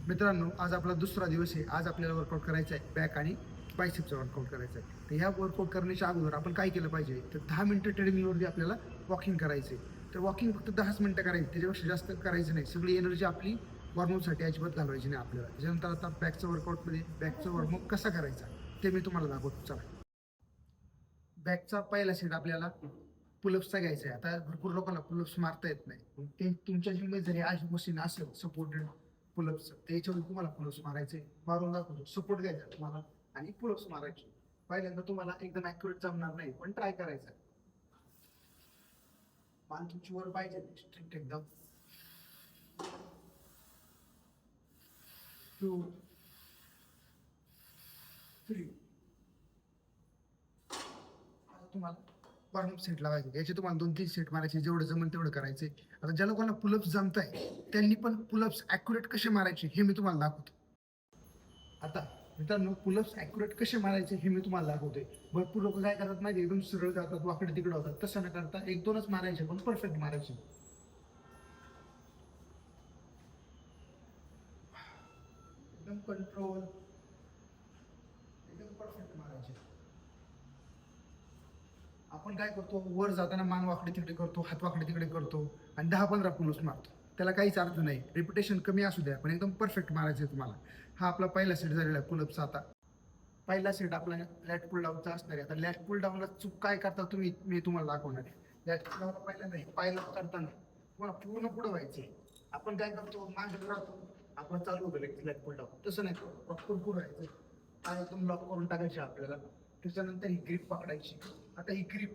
मित्रांनो, आज आपला दुसरा दिवस आहे. आज आपल्याला वर्कआउट करायचं आहे, बॅक आणि बायसेपचा वर्कआउट करायचा आहे. तर ह्या वर्कआउट करण्याच्या अगोदर आपण काय केलं पाहिजे, तर 10 मिनटं ट्रेडमिलवरती आपल्याला वॉकिंग करायचे. तर वॉकिंग फक्त 10च मिनटं करायची, त्याच्यापेक्षा जास्त करायचं नाही. सगळी एनर्जी आपली वॉर्मअपसाठी अजिबात घालवायची नाही आपल्याला. त्याच्यानंतर आता बॅकचा वर्कआउटमध्ये बॅकचा वॉर्मअप कसा करायचा ते मी तुम्हाला दाखवतो. चला, बॅकचा पहिला सेट आपल्याला पुलअप्सचा घ्यायचा आहे. आता भरपूर लोकांना पुलअप्स मारता येत नाही. ते तुमच्या जिममध्ये जरी आज मशीन असेल सपोर्टेड पुलअप्स, त्याच्यावर तुम्हाला पुलअप्स मारायचे, मारून दाखवतो. सपोर्ट घ्यायचा तुम्हाला आणि पुलअप्स मारायचे. पहिल्यांदा तुम्हाला एकदम ॲक्युरेट जमणार नाही, पण ट्राय करायचं. मान तुमची वर पाहिजे स्ट्रिक्ट एकदम. 2 3 तुम्हाला वॉर्मअप सेट लावायचे. याचे तुम्हाला 2-3 सेट मारायचे, जेवढं जमेल तेवढं करायचे. आता ज्या लोकांना पुलअप्स जमत आहे त्यांनी पण पुलअप्स ॲक्युरेट कसे मारायचे हे मी तुम्हाला दाखवतो. आता मित्रांनो, पुलअप्स ॲक्युरेट कसे मारायचे हे मी तुम्हाला दाखवतोय. भरपूर लोक काय करतात माहिती, एकदम सरळ जातात, वाकडे तिकडे होतात. तसं न करता 1-2च मारायचे, पण परफेक्ट मारायचे. एकदम कंट्रोल, एकदम परफेक्ट मारायचे. आपण काय करतो, वर जाताना मान वाकडे तिकडे करतो, हात वाकडे तिकडे करतो आणि 10-15 पुलअप्स मारतो. त्याला काहीच अर्थ नाही. रिपिटेशन कमी असू द्या, पण एकदम परफेक्ट मारायचे तुम्हाला. हा आपला पहिला सेट झालेला आहे पुलअप्सचा. आता पहिला सेट आपला लॅट पुल डाऊनचा असणार आहे. आता लॅट पुल डाऊनला चूक काय करता तुम्ही, मी तुम्हाला दाखवणार आहे. लॅट पुल डाऊन पहिला करताना तुम्हाला पूर्ण पुढं व्हायचे. आपण काय करतो, मागे राहतो, आपण चालू होतो लॅट पुल डाऊन. तसं नाही, प्रॉपर पुढं व्हायचं. आणि एकदम लॉक करून टाकायचे आपल्याला. त्याच्यानंतर ही ग्रीप पकडायची. आता ही ग्रीप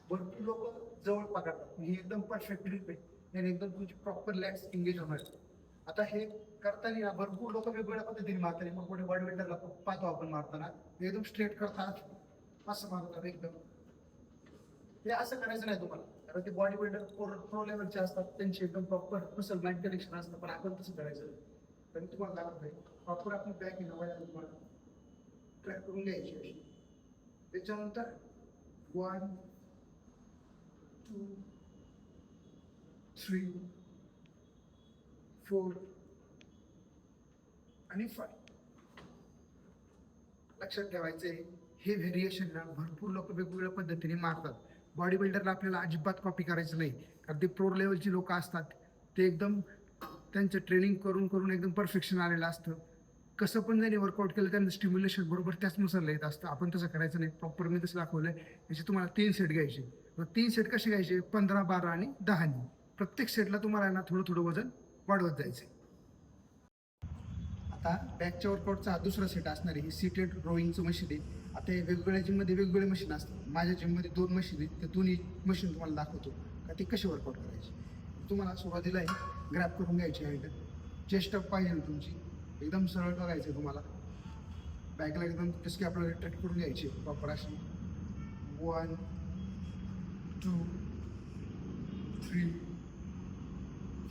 भरपूर लोक जवळ पकडतात, ही एकदम परफेक्ट ग्रीप आहे. याने एकदम तुमची प्रॉपर लॅट्स एंगेज होणार. आता हे करताना भरपूर लोक वेगवेगळ्या पद्धतीने मारतात. मग पुढे बॉडी बिल्डरला पाहतो आपण मारताना एकदम स्ट्रेट करतात, असं मारतात एकदम. हे असं करायचं नाही तुम्हाला, कारण ते बॉडी बिल्डर प्रो लेवलचे असतात, त्यांची एकदम प्रॉपर मसल माइंड कनेक्शन असतं. पण आपण तसं करायचं तर तुम्हाला लागत नाही. प्रॉपर आपण बॅक तुम्हाला ट्रॅक करून घ्यायची अशी. त्याच्यानंतर 1 2 3 4 आणि 5. लक्षात ठेवायचे, हे व्हेरिएशन ना भरपूर लोक वेगवेगळ्या पद्धतीने मारतात. बॉडी बिल्डरला आपल्याला अजिबात कॉपी करायचं नाही, कारण ते प्रो लेवलची लोक असतात. ते एकदम त्यांचं ट्रेनिंग करून करून एकदम परफेक्शन आलेलं असतं. कसं पण जरी वर्कआउट केलं त्यांचं स्टिम्युलेशन बरोबर त्याच नुसार येत असतं. आपण तसं करायचं नाही. प्रॉपर मी तसं दाखवलंय. याचे तुम्हाला 3 सेट घ्यायचे. 3 सेट कसे घ्यायचे, 15, 12 आणि 10. प्रत्येक सेटला तुम्हाला ना थोडं थोडं वजन वाढवत जायचं. आता बॅकच्या वर्कआउटचा हा दुसरा सेट असणार आहे. ही सीटेड रोईंगचं मशीन आहे. आता हे वेगवेगळ्या जिममध्ये वेगवेगळे मशीन असतात. माझ्या जिममध्ये 2 मशीन आहेत. ते दोन्ही मशीन तुम्हाला दाखवतो का ते कसे वर्कआउट करायचे. तुम्हाला सुरुवातीला ग्रॅब करून घ्यायची आहे. चेस्ट अप पाहिजे तुमची, एकदम सरळ बघायचं तुम्हाला. बॅकला एकदम जसं की आपल्याला ट्रेट करून घ्यायची प्रॉपर अशी. 1 2 3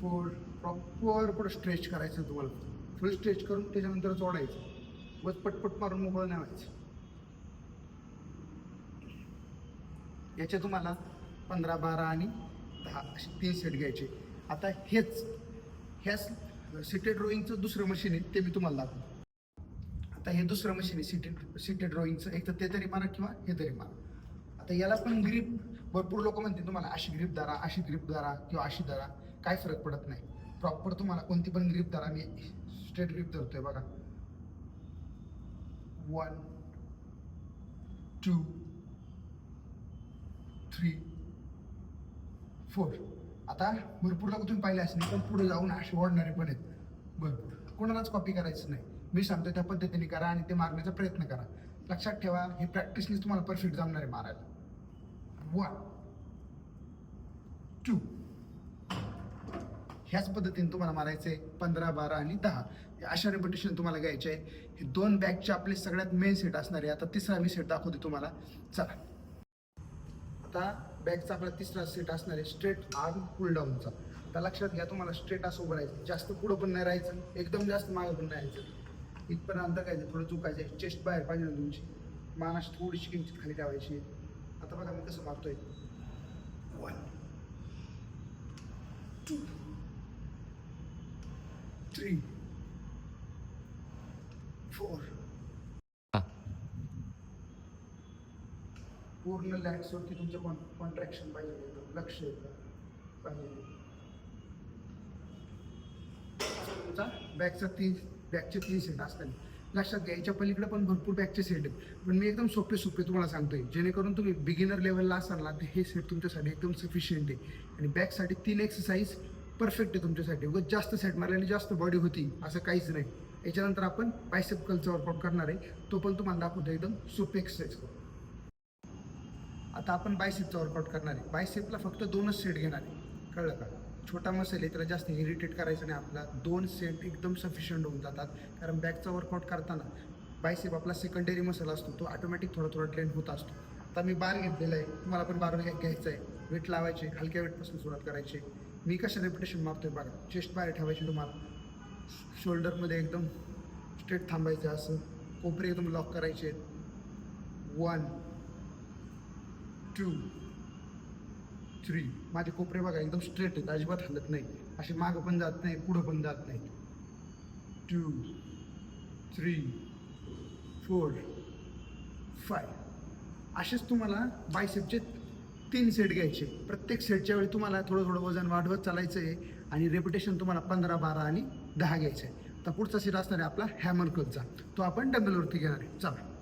4. प्रॉपर पुढं स्ट्रेच करायचं तुम्हाला. फुल स्ट्रेच करून त्याच्यानंतर जोडायचं. बस पटपट मारून मोकळं नाही व्हायचं. याचे तुम्हाला 15, 12 आणि 10 असे 3 सेट घ्यायचे. आता ह्या सीटेड ड्रॉईंगचं दुसरं मशीन आहे, ते मी तुम्हाला दाखवतो. आता हे दुसरं मशीन आहे सीटेड ड्रॉईंगचं. एक तर ते तरी मारा किंवा हे तरी मारा. आता याला पण ग्रीप भरपूर लोक म्हणते तुम्हाला अशी ग्रीप धरा, अशी ग्रीप धरा किंवा अशी धरा, काय फरक पडत नाही. प्रॉपर तुम्हाला कोणती पण ग्रीप धरा. मी स्ट्रेट ग्रीप धरतोय बघा. 1 2 3 4. आता भरपूर लोक तुम्ही पाहिले असेल, पण पुढे जाऊन असे ओढणारे पण आहेत भरपूर. कोणालाच कॉपी करायचं नाही. मी सांगतो त्या पद्धतीने करा आणि ते मारण्याचा प्रयत्न करा. लक्षात ठेवा, हे प्रॅक्टिसनेच तुम्हाला परफेक्ट जमणार आहे मारायला. 1 2. ह्याच पद्धतीने तुम्हाला मारायचं आहे. 15, 12 आणि 10 अशा रिपिटेशन तुम्हाला घ्यायचे आहे. हे 2 बॅकचे आपले सगळ्यात मेन सेट असणार आहे. आता तिसरा मी सेट दाखवते तुम्हाला. चला, आता बॅकचा आपला तिसरा सेट असणार आहे स्ट्रेट आर्म पुल डाऊनचा. तर लक्षात घ्या, तुम्हाला स्ट्रेट असं उभं राहायचं. जास्त पुढं पण नाही राहायचं, एकदम जास्त मागं पण नाही राहायचं. इथपर्यंत अंतर घ्यायचं, थोडं झुकायचं. चेस्ट बाहेर पाहिजे ना तुमची, मानाशी थोडीशी किंचित खाली ठेवायची. आता बघा मी कसं मारतोय. 1 2 3 4. हा. पूर्ण लॅक्सवरती तुमचं कॉन्ट्रॅक्शन पाहिजे, एकदम लक्ष येतं पाहिजे. तुमचा बॅकचे तीन सेट असतात. लक्षात घ्या, याच्या पलीकडे पण भरपूर बॅकचे सेट आहेत, पण मी एकदम सोपे तुम्हाला सांगतोय, जेणेकरून तुम्ही बिगिनर लेवलला असाल ना, तर हे सेट तुमच्यासाठी एकदम सफिशियंट आहे. आणि बॅकसाठी 3 एक्सरसाइज परफेक्ट आहे तुमच्यासाठी. उगाच जास्त सेट मारल्याने जास्त बॉडी होती असं काहीच नाही. याच्यानंतर आपण बायसेप कर्लचा वर्कआउट करणार आहे, तो पण तुम्हाला दाखवतो एकदम सोपे एक्सरसाइज करू. आता आपण बायसेपचा वर्कआउट करणार आहे. बायसेपला फक्त 2च सेट घेणार आहे, कळलं का? छोटा मसल आहे, त्याला जास्त इरिटेट करायचं नाही आपला. 2 सेट एकदम सफिशियंट होऊन जातात. कारण बॅकचा वर्कआउट करताना बायसेप आपला सेकंडरी मसल असतो, तो ऑटोमॅटिक थोडा ट्रेन होत असतो. आता मी बार घेतलेला आहे, तुम्हाला पण बार घ्यायचा आहे. वेट लावायचे, हलक्या वेटपासून सुरुवात करायची. मी कशा रेपिटेशन मारतोय बघा. चेस्ट बाहेर ठेवायची तुम्हाला, शोल्डरमध्ये एकदम स्ट्रेट थांबायचं, असं कोपरे एकदम लॉक करायचे. 1 2 3. माझे कोपरे बघा एकदम स्ट्रेट आहेत, अजिबात हलत नाही. असे मागं पण जात नाही, पुढं पण जात नाही. 2 3 4 5. असेच तुम्हाला बायसेपचे 3 सेट घ्यायचे. प्रत्येक सेटच्या वेळी तुम्हाला थोडं वजन वाढवत चालायचं आहे. आणि रेपिटेशन तुम्हाला 15, 12 आणि 10 घ्यायचं आहे. तर पुढचा सेट असणार आहे आपला हॅमर कर्लचा, तो आपण डंबेलवरती घेणार आहे. चला,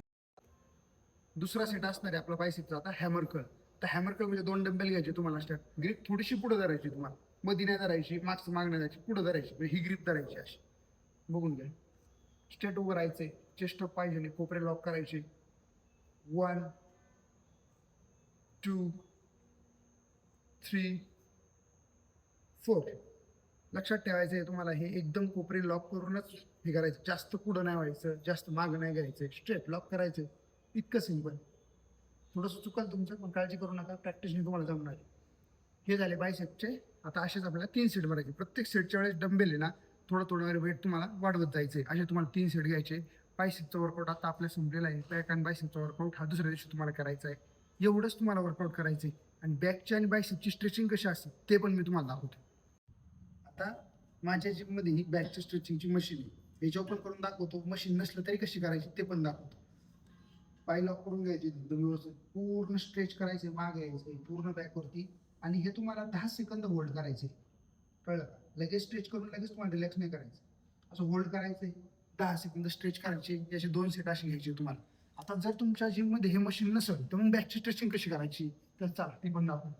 दुसरा सेट असणार आहे आपला बायसेपचा आता हॅमर कर्ल. तर हॅमर कर्ल म्हणजे 2 डंबेल घ्यायचे तुम्हाला. स्टार्ट ग्रिप थोडीशी पुढे धरायची, तुम्हाला मध्ये नाही धरायची, मागचं मागणं द्यायची, पुढे धरायची. ही ग्रिप धरायची अशी, बघून घ्या. स्ट्रेट उभं राहायचंय, चेस्ट अप पाहिजे, कोपरे लॉक करायचे. 1 2 3 4. लक्षात ठेवायचं आहे तुम्हाला, हे एकदम कोपरे लॉक करूनच हे करायचं. जास्त पुढं नाही व्हायचं, जास्त मागं नाही घ्यायचं, स्ट्रेट लॉक करायचं. इतकं सिंपल. थोडंसं चुकाल तुमचं, पण काळजी करू नका, प्रॅक्टिसने तुम्हाला जमणार. हे झाले बायसेपचे. आता असेच आपल्याला 3 सेट मारायचे. प्रत्येक सेटच्या वेळेस डंबेल आहे ना, थोडं वेट तुम्हाला वाढवत जायचे. असे तुम्हाला 3 सेट घ्यायचे. बायसेपचा वर्कआउट आता आपल्या संपलेला आहे. बॅक आणि बायसेपचा वर्कआउट हा दुसऱ्या दिवशी तुम्हाला करायचा आहे. एवढंच तुम्हाला वर्कआउट करायचं आहे. आणि बॅकची आणि बायसेपची स्ट्रेचिंग कशी असते ते पण मी तुम्हाला दाखवतो. आता माझ्या जिममध्ये ही बॅकची स्ट्रेचिंगची मशीन आहे, याच्यावर पण करून दाखवतो. मशीन नसलं तरी कशी करायची ते पण दाखवतो. पाय लॉक करून घ्यायचे, व्यवस्थित पूर्ण स्ट्रेच करायचे, मागे यायचे पूर्ण बॅकवरती. आणि हे तुम्हाला 10 सेकंद होल्ड करायचे, कळलं का? लगेच स्ट्रेच करून लगेच तुम्हाला रिलॅक्स नाही करायचं, असं होल्ड करायचंय. 10 सेकंद स्ट्रेच करायचे. याचे 2 सेट असे घ्यायचे तुम्हाला. आता जर तुमच्या जिममध्ये हे मशीन नसेल तर मग बॅकची स्ट्रेचिंग कशी करायची, तर चला ती पण दाखवू.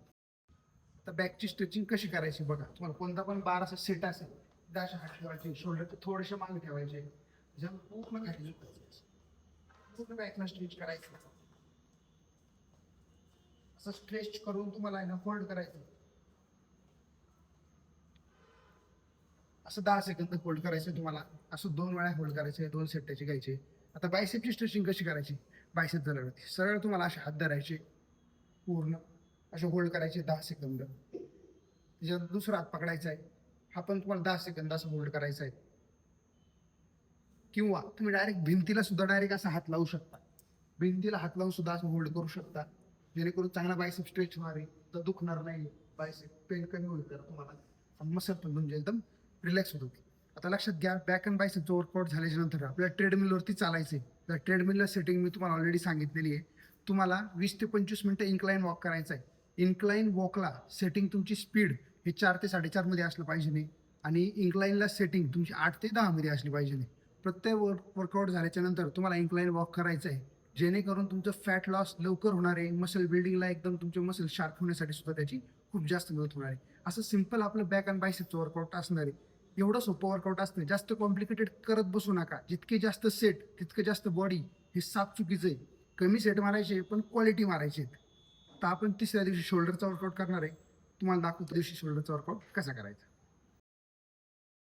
तर बॅकची स्ट्रेचिंग कशी करायची बघा. तुम्हाला कोणता पण बार असा सेट असेल, अशा हात ठेवायचे, शोल्डर थोडेसे मागे ठेवायचे, जर पूर्ण खाली झुकायचे, पूर्ण बॅकला स्ट्रेच करायचं. असं स्ट्रेच करून तुम्हाला आहे ना फोल्ड करायचं. असं 10 सेकंद होल्ड करायचं तुम्हाला. असं 2 वेळा होल्ड करायचे, 2 सेट त्याचे घ्यायचे. आता बायसेपची स्ट्रेचिंग कशी करायची, बायसेप झाल्यावरती सरळ तुम्हाला असे हात धरायचे, पूर्ण असे होल्ड करायचे 10 सेकंद. त्याच्यात दुसरा हात पकडायचा आहे, हा पण तुम्हाला 10 सेकंद असं होल्ड करायचा आहे. किंवा तुम्ही डायरेक्ट भिंतीला सुद्धा डायरेक्ट असा हात लावू शकता. भिंतीला हात लावून सुद्धा असं होल्ड करू शकता, जेणेकरून चांगला बायसेप स्ट्रेच होणार आहे, तर दुखणार नाही. बायसेप पेन कमी होईल तर तुम्हाला मसल पण म्हणजे एकदम रिलॅक्स होत होती. आता लक्षात घ्या, बॅक अँड बायसेपचं वर्कआउट झाल्याच्या नंतर आपल्याला ट्रेडमिलवरती चालायचं आहे. तर ट्रेडमिलला सेटिंग मी तुम्हाला ऑलरेडी सांगितलेली आहे. तुम्हाला 20 ते 25 मिनिटं इन्क्लाइन वॉक करायचा आहे. इन्क्लाइन वॉकला सेटिंग तुमची स्पीड हे 4 ते 4.5 मध्ये असलं पाहिजे नाही. आणि इन्क्लाइनला सेटिंग तुमची 8 ते 10 मध्ये असली पाहिजे नाही. प्रत्येक वर्कआउट झाल्याच्या नंतर तुम्हाला इन्क्लाइन वॉक करायचं आहे, जेणेकरून तुमचं फॅट लॉस लवकर होणार आहे. मसल बिल्डिंगला एकदम तुमचे मसल शार्प होण्यासाठी सुद्धा त्याची खूप जास्त मदत होणार आहे. असं सिंपल आपलं बॅक अँड बायसेपचं वर्कआउट असणार आहे. एवढं सोपं वर्कआउट असतं, जास्त कॉम्प्लिकेटेड करत बसू नका. जितके जास्त सेट तितकं जास्त बॉडी, हे साफ चुकीचं आहे. कमी सेट मारायचे पण क्वालिटी मारायचे. तर आपण तिसऱ्या दिवशी शोल्डरचा वर्कआउट करणार आहे. तुम्हाला दाखवतो दिवशी शोल्डरचा वर्कआउट कसा करायचा.